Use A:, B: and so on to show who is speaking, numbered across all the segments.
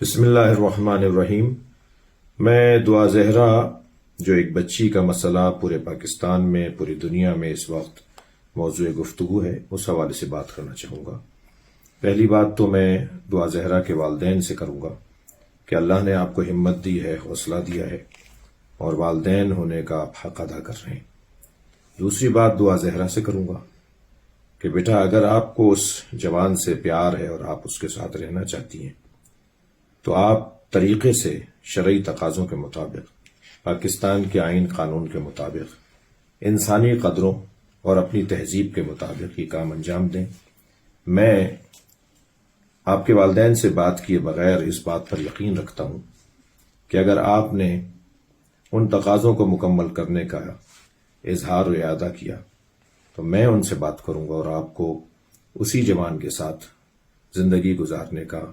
A: بسم اللہ الرحمن الرحیم۔ میں دعا زہرا جو ایک بچی کا مسئلہ پورے پاکستان میں، پوری دنیا میں اس وقت موضوع گفتگو ہے، اس حوالے سے بات کرنا چاہوں گا۔ پہلی بات تو میں دعا زہرا کے والدین سے کروں گا کہ اللہ نے آپ کو ہمت دی ہے، حوصلہ دیا ہے اور والدین ہونے کا آپ حق ادا کر رہے ہیں۔ دوسری بات دعا زہرا سے کروں گا کہ بیٹا اگر آپ کو اس جوان سے پیار ہے اور آپ اس کے ساتھ رہنا چاہتی ہیں تو آپ طریقے سے شرعی تقاضوں کے مطابق، پاکستان کے آئین قانون کے مطابق، انسانی قدروں اور اپنی تہذیب کے مطابق یہ کام انجام دیں۔ میں آپ کے والدین سے بات کیے بغیر اس بات پر یقین رکھتا ہوں کہ اگر آپ نے ان تقاضوں کو مکمل کرنے کا اظہار و اعادہ کیا تو میں ان سے بات کروں گا اور آپ کو اسی جوان کے ساتھ زندگی گزارنے کا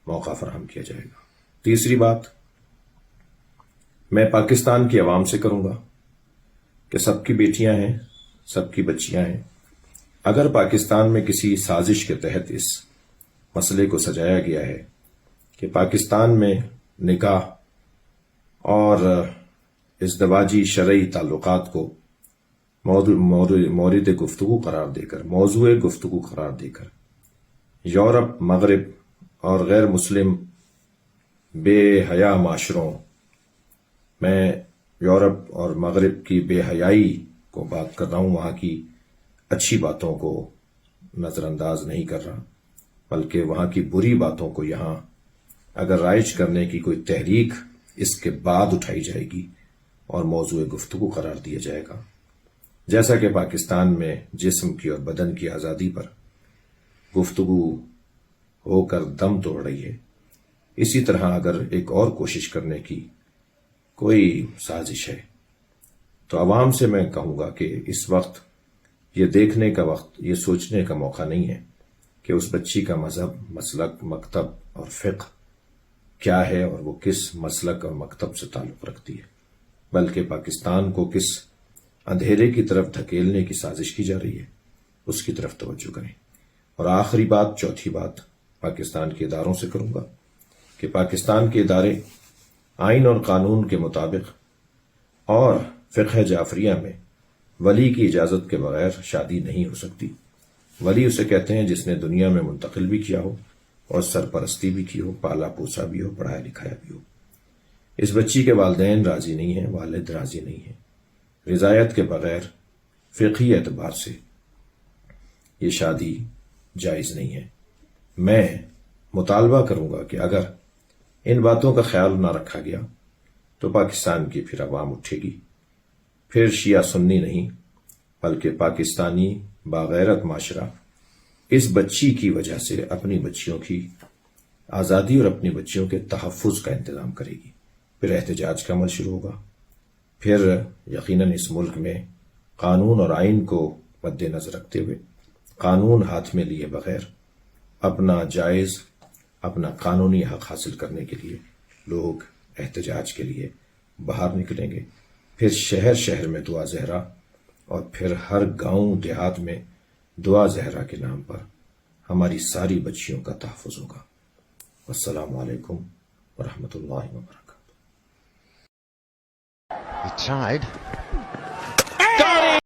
A: موقع فراہم کیا جائے گا۔ تیسری بات میں پاکستان کی عوام سے کروں گا کہ سب کی بیٹیاں ہیں، سب کی بچیاں ہیں۔ اگر پاکستان میں کسی سازش کے تحت اس مسئلے کو سجایا گیا ہے کہ پاکستان میں نکاح اور ازدواجی شرعی تعلقات کو مورد گفتگو قرار دے کر، موضوع گفتگو قرار دے کر یورپ، مغرب اور غیر مسلم بے حیا معاشروں میں یورپ اور مغرب کی بے حیائی کو بات کر رہا ہوں، وہاں کی اچھی باتوں کو نظر انداز نہیں کر رہا، بلکہ وہاں کی بری باتوں کو یہاں اگر رائج کرنے کی کوئی تحریک اس کے بعد اٹھائی جائے گی اور موضوع گفتگو قرار دیا جائے گا۔ جیسا کہ پاکستان میں جسم کی اور بدن کی آزادی پر گفتگو ہو کر دم توڑ رہی ہے، اسی طرح اگر ایک اور کوشش کرنے کی کوئی سازش ہے تو عوام سے میں کہوں گا کہ اس وقت یہ دیکھنے کا وقت، یہ سوچنے کا موقع نہیں ہے کہ اس بچی کا مذہب، مسلک، مکتب اور فقہ کیا ہے اور وہ کس مسلک اور مکتب سے تعلق رکھتی ہے، بلکہ پاکستان کو کس اندھیرے کی طرف دھکیلنے کی سازش کی جا رہی ہے اس کی طرف توجہ کریں۔ اور آخری بات، چوتھی بات پاکستان کے اداروں سے کروں گا کہ پاکستان کے ادارے آئین اور قانون کے مطابق اور فقہ جعفریہ میں ولی کی اجازت کے بغیر شادی نہیں ہو سکتی۔ ولی اسے کہتے ہیں جس نے دنیا میں منتقل بھی کیا ہو اور سرپرستی بھی کی ہو، پالا پوسا بھی ہو، پڑھایا لکھایا بھی ہو۔ اس بچی کے والدین راضی نہیں ہیں، والد راضی نہیں ہیں۔ رضایت کے بغیر فقہی اعتبار سے یہ شادی جائز نہیں ہے۔ میں مطالبہ کروں گا کہ اگر ان باتوں کا خیال نہ رکھا گیا تو پاکستان کی پھر عوام اٹھے گی، پھر شیعہ سنی نہیں بلکہ پاکستانی باغیرت معاشرہ اس بچی کی وجہ سے اپنی بچیوں کی آزادی اور اپنی بچیوں کے تحفظ کا انتظام کرے گی۔ پھر احتجاج کا عمل شروع ہوگا، پھر یقیناً اس ملک میں قانون اور آئین کو مد نظر رکھتے ہوئے، قانون ہاتھ میں لیے بغیر اپنا جائز، اپنا قانونی حق حاصل کرنے کے لیے لوگ احتجاج کے لیے باہر نکلیں گے۔ پھر شہر شہر میں دعا زہرا اور پھر ہر گاؤں دیہات میں دعا زہرا کے نام پر ہماری ساری بچیوں کا تحفظ ہوگا۔ السلام علیکم ورحمۃ اللہ وبرکاتہ۔
B: He tried.